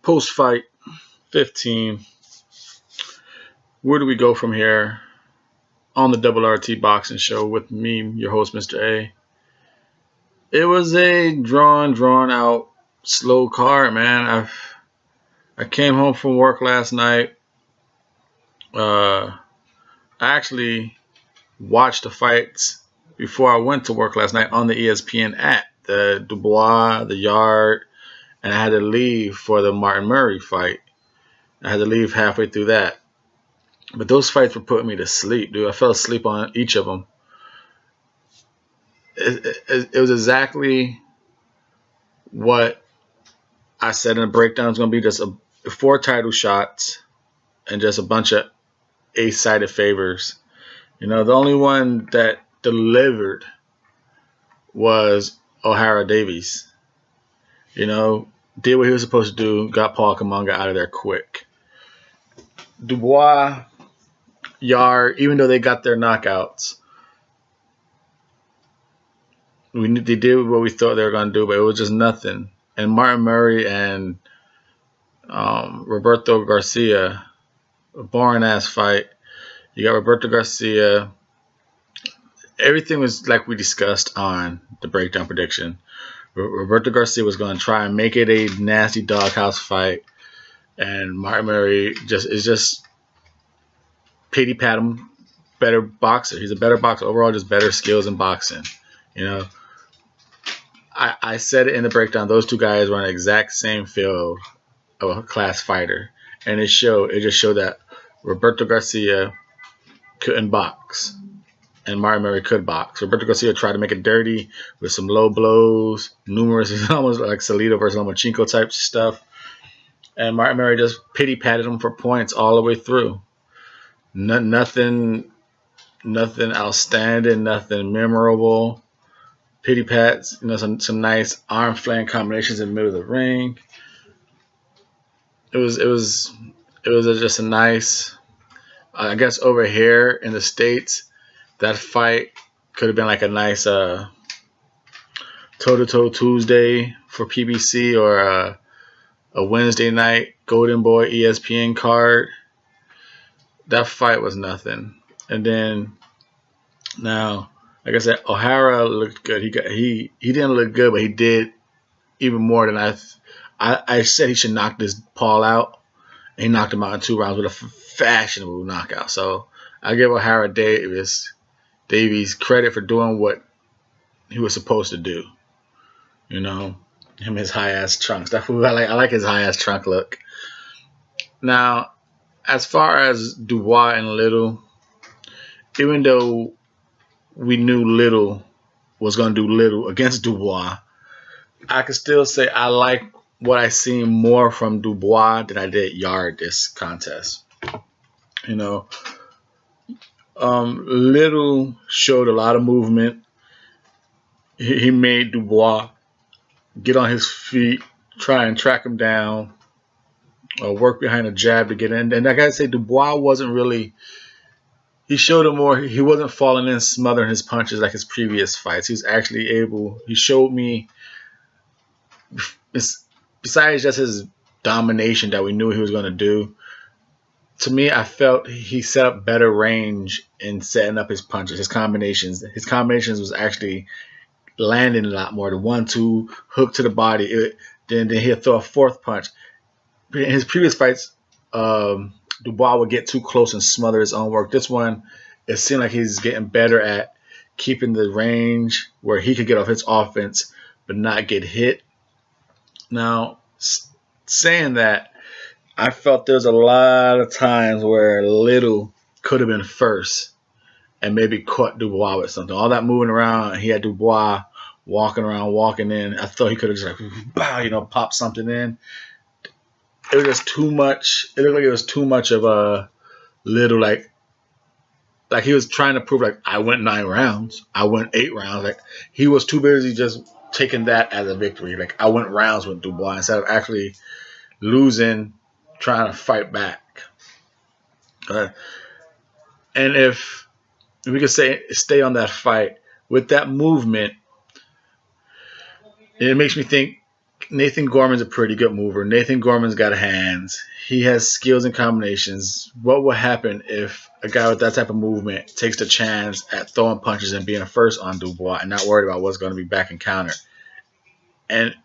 Post-fight 15. Where do we go from here? On the Double RT Boxing Show with me, your host, Mr. A. It was a drawn out, slow card, man. I came home from work last night. I actually watched the fights before I went to work last night on the ESPN app. The Dubois, the Yarde, and I had to leave for the Martin Murray fight. I had to leave halfway through that. But those fights were putting me to sleep, dude. I fell asleep on each of them. It was exactly what I said in the breakdown. It's going to be just 4 title shots and just a bunch of ace-sided favors. You know, the only one that delivered was O'Hara Davies. You know, did what he was supposed to do, got Paul Kamanga out of there quick. Dubois, Yarde, even though they got their knockouts, they did what we thought they were going to do, but it was just nothing. And Martin Murray and Roberto Garcia, a boring-ass fight. You got Roberto Garcia. Everything was like we discussed on the breakdown prediction. Roberto Garcia was going to try and make it a nasty doghouse fight. And Martin Murray is just pity pat him, better boxer. He's a better boxer. Overall, just better skills in boxing. You know, I said it in the breakdown. Those two guys were on the exact same field of a class fighter. And it just showed that Roberto Garcia couldn't box. And Martin Murray could box. Roberto Garcia tried to make it dirty with some low blows, numerous, almost like Salido versus Lomachenko type stuff. And Martin Murray just pity-patted him for points all the way through. Nothing outstanding, nothing memorable. Pity-pats, you know, some nice arm flank combinations in the middle of the ring. It was just a nice, I guess over here in the States, that fight could have been like a nice toe-to-toe Tuesday for PBC or a Wednesday night Golden Boy ESPN card. That fight was nothing. And then now, like I said, O'Hara looked good. He didn't look good, but he did even more than I said he should knock this Paul out. And he knocked him out in 2 rounds with a fashionable knockout. So I give O'Hara Davies credit for doing what he was supposed to do. You know, his high-ass trunks. I like his high-ass trunk look. Now, as far as Dubois and Little, even though we knew Little was going to do Little against Dubois, I can still say I like what I seen more from Dubois than I did Yarde this contest. You know, Little showed a lot of movement. He made Dubois get on his feet, try and track him down, work behind a jab to get in. And I gotta say, Dubois wasn't really. He showed him more. He wasn't falling in, smothering his punches like his previous fights. He was actually able. He showed me, besides just his domination that we knew he was going to do, to me, I felt he set up better range in setting up his punches, his combinations. His combinations was actually landing a lot more. The 1-2 hook to the body. Then he'll throw a 4th punch. In his previous fights, Dubois would get too close and smother his own work. This one, it seemed like he's getting better at keeping the range where he could get off his offense but not get hit. Now, saying that, I felt there's a lot of times where Little could have been first and maybe caught Dubois with something. All that moving around, he had Dubois walking around, walking in. I thought he could have just popped something in. It was just too much. It looked like it was too much of a Little, like he was trying to prove, like, I went 9 rounds. I went 8 rounds. Like, he was too busy just taking that as a victory. Like, I went rounds with Dubois instead of actually losing, trying to fight back. And if we could stay on that fight with that movement, it makes me think Nathan Gorman's a pretty good mover. Nathan Gorman's got hands. He has skills and combinations. What will happen if a guy with that type of movement takes the chance at throwing punches and being a first on Dubois and not worried about what's going to be back and counter? And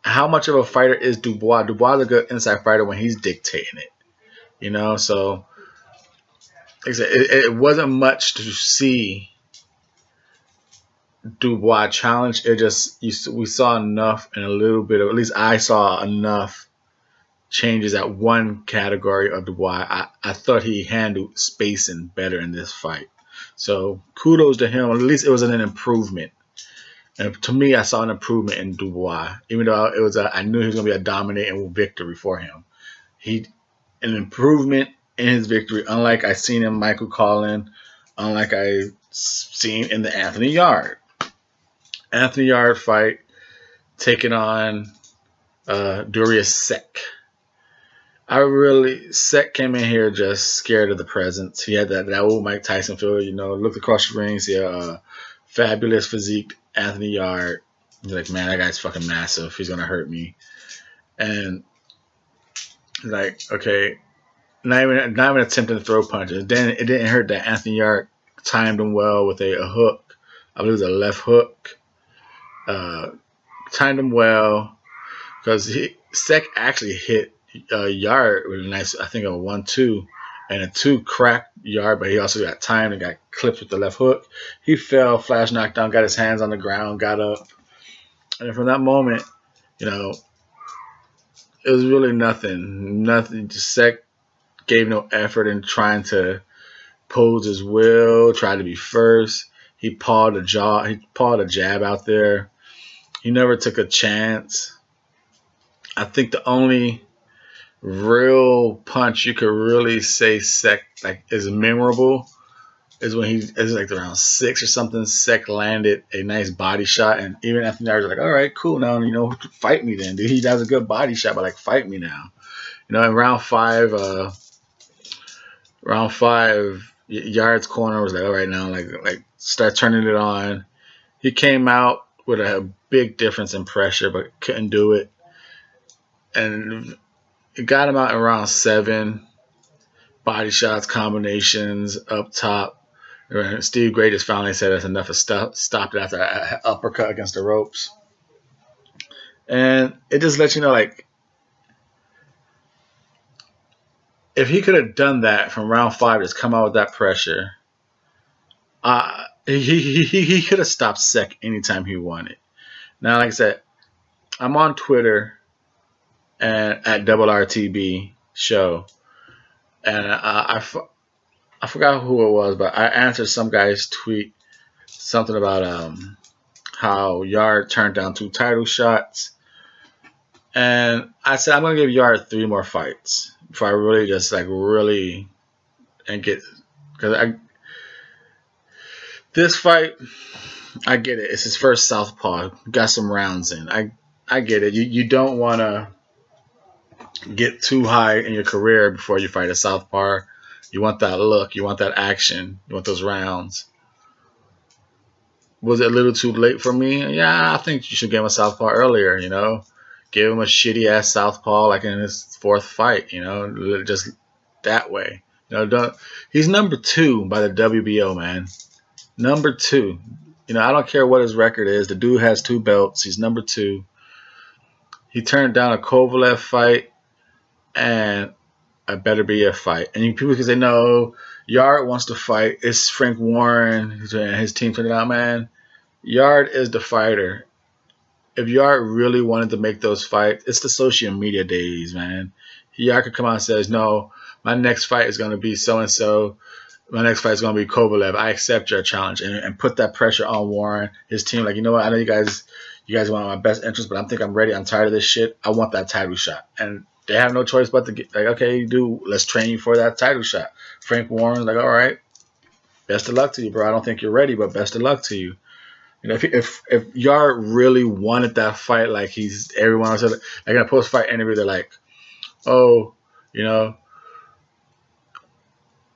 how much of a fighter is Dubois? Dubois is a good inside fighter when he's dictating it. You know, so like I said, it wasn't much to see Dubois challenge. It just we saw enough and a little bit of, at least I saw enough changes at one category of Dubois. I thought he handled spacing better in this fight. So kudos to him. At least it was an improvement. And to me, I saw an improvement in Dubois, even though it was I knew he was going to be a dominating victory for him. An improvement in his victory, unlike I seen in Michael Collin, unlike I seen in the Anthony Yarde fight, taking on Darius Sek. Sek came in here just scared of the presence. He had that old Mike Tyson feel, you know, looked across the ring, see a fabulous physique Anthony Yarde. He's like, man, that guy's fucking massive. He's going to hurt me. And like, okay, not even attempting to throw punches. Then it didn't hurt that Anthony Yarde timed him well with a hook. I believe it was a left hook. Timed him well because Sek actually hit Yarde with a nice, I think, a 1-2 and a 2 cracked Yarde, but he also got timed and got clipped with the left hook. He fell, flash knockdown, got his hands on the ground, got up, and from that moment, you know, it was really nothing. Just Sek gave no effort in trying to pose his will, tried to be first. He pawed a jab out there. He never took a chance. I think the only real punch you could really say Sek like is memorable is when it was like around 6 or something. Sek landed a nice body shot, and even Anthony Yarde was like, "All right, cool, now you know, fight me then, dude. He does a good body shot, but like, fight me now." You know, in round five, Yarde's corner was like, "All right, now like start turning it on." He came out with a big difference in pressure, but couldn't do it, and it got him out in round 7. Body shots, combinations up top. Steve Gray just finally said that's enough of stuff. Stopped it after an uppercut against the ropes. And it just lets you know, like, if he could have done that from round 5, just come out with that pressure, he could have stopped Sek anytime he wanted. Now, like I said, I'm on Twitter and at RTB show, and I forgot who it was, but I answered some guy's tweet, something about how Yarde turned down 2 title shots, and I said I'm gonna give Yarde 3 more fights before I really just and get, because this fight, I get it. It's his first southpaw. Got some rounds in. I get it. You don't want to get too high in your career before you fight a southpaw. You want that look. You want that action. You want those rounds. Was it a little too late for me? Yeah, I think you should give him a southpaw earlier, you know. Give him a shitty-ass southpaw like in his 4th fight, you know. Just that way. You know, he's number 2 by the WBO, man. Number 2. You know, I don't care what his record is. The dude has 2 belts. He's number 2. He turned down a Kovalev fight and a Better BF fight. And people can say, no, Yarde wants to fight. It's Frank Warren and his team turned it out, man. Yarde is the fighter. If Yarde really wanted to make those fights, it's the social media days, man. Yarde could come out and says, no, my next fight is going to be so-and-so. My next fight is going to be Kovalev. I accept your challenge, and put that pressure on Warren, his team. Like, you know what? I know you guys want my best interest, but I'm ready. I'm tired of this shit. I want that title shot. And they have no choice but to get, like, okay, dude, let's train you for that title shot. Frank Warren's like, all right, best of luck to you, bro. I don't think you're ready, but best of luck to you. You know, if Yarde really wanted that fight, like everyone else, like in a post-fight interview, they're like, oh, you know,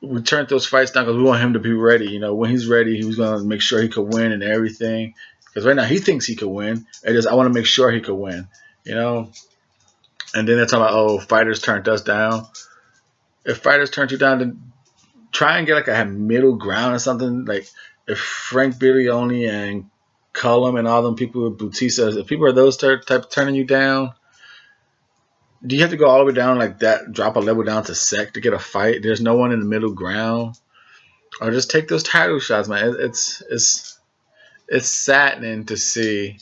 we turned those fights down because we want him to be ready. You know, when he's ready, he was going to make sure he could win and everything. Because right now he thinks he could win. I want to make sure he could win. You know. And then they're talking about, oh, fighters turned us down. If fighters turned you down, then try and get like a middle ground or something. Like if Frank Biglione and Cullum and all them people with Bautista, if people are those type turning you down, do you have to go all the way down like that, drop a level down to sec to get a fight? There's no one in the middle ground. Or just take those title shots, man. It's saddening to see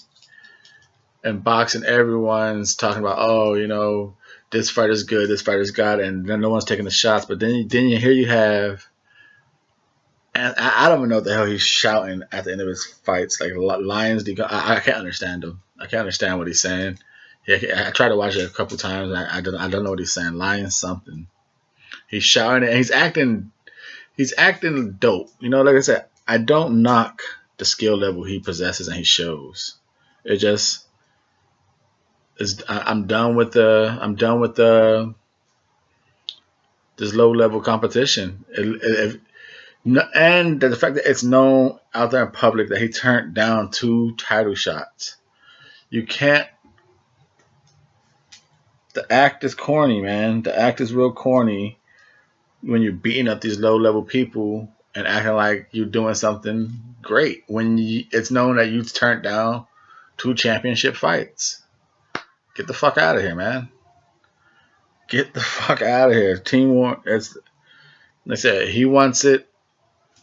in boxing everyone's talking about, oh, you know, this fighter's good, this fighter's got it, and then no one's taking the shots. But then here you have, and I don't even know what the hell he's shouting at the end of his fights, like Lions. I can't understand him. I can't understand what he's saying. I tried to watch it a couple times. And I don't know what he's saying. Lions something. He's shouting and he's acting dope. You know, like I said, I don't knock the skill level he possesses and he shows. It just is. I'm done with the this low level competition. And the fact that it's known out there in public that he turned down 2 title shots. You can't. The act is corny, man. The act is real corny when you're beating up these low level people and acting like you're doing something great when it's known that you turned down 2 championship fights. Get the fuck out of here, man. Get the fuck out of here. Team War. It's like I said, he wants it.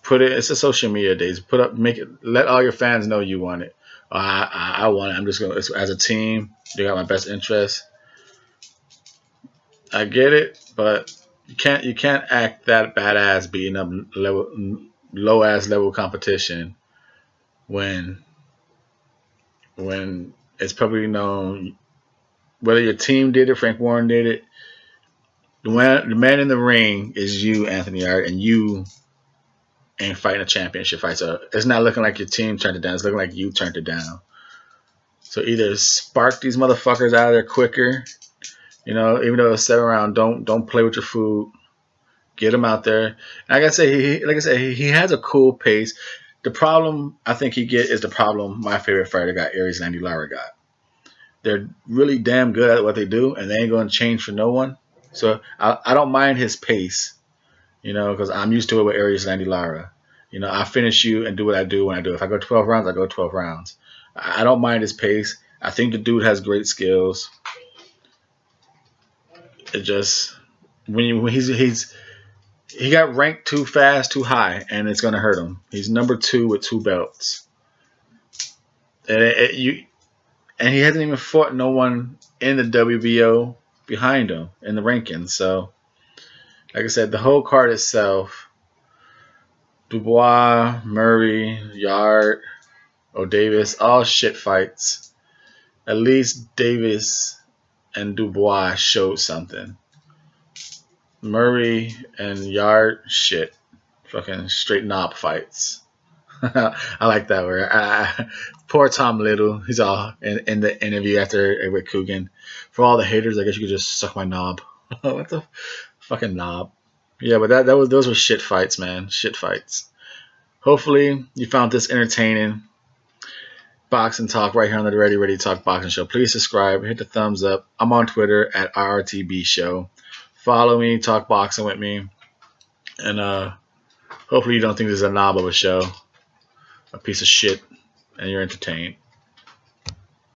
Put it. It's a social media days. Put up. Make it. Let all your fans know you want it. I want it. I'm just gonna. As a team, you got my best interest. I get it, but you can't act that badass beating up low ass level competition when it's probably known whether your team did it, Frank Warren did it. The man in the ring is you, Anthony Yarde, and you ain't fighting a championship fight. So it's not looking like your team turned it down. It's looking like you turned it down. So either spark these motherfuckers out of there quicker, you know, even though it's 7 round, don't play with your food. Get him out there. Like I say, he has a cool pace. The problem I think he get is the problem my favorite fighter got, Aries and Andy Lara got. They're really damn good at what they do, and they ain't going to change for no one. So I don't mind his pace, you know, because I'm used to it with Aries and Andy Lara. You know, I finish you and do what I do when I do. If I go 12 rounds, I go 12 rounds. I don't mind his pace. I think the dude has great skills. It just when he got ranked too fast, too high, and it's gonna hurt him. He's number 2 with 2 belts, and he hasn't even fought no one in the WBO behind him in the rankings. So, like I said, the whole card itself: Dubois, Murray, Yarde, Davis, all shit fights. At least Davis and Dubois showed something. Murray and Yarde, shit. Fucking straight knob fights. I like that word. Poor Tom Little. He's all in the interview after with Coogan. For all the haters, I guess you could just suck my knob. What the fucking knob? Yeah, but those were shit fights, man. Shit fights. Hopefully you found this entertaining. Boxing Talk right here on the Ready Talk Boxing Show. Please subscribe, hit the thumbs up. I'm on Twitter at RRTB Show. Follow me, talk boxing with me, and hopefully you don't think this is a knob of a show, a piece of shit, and you're entertained.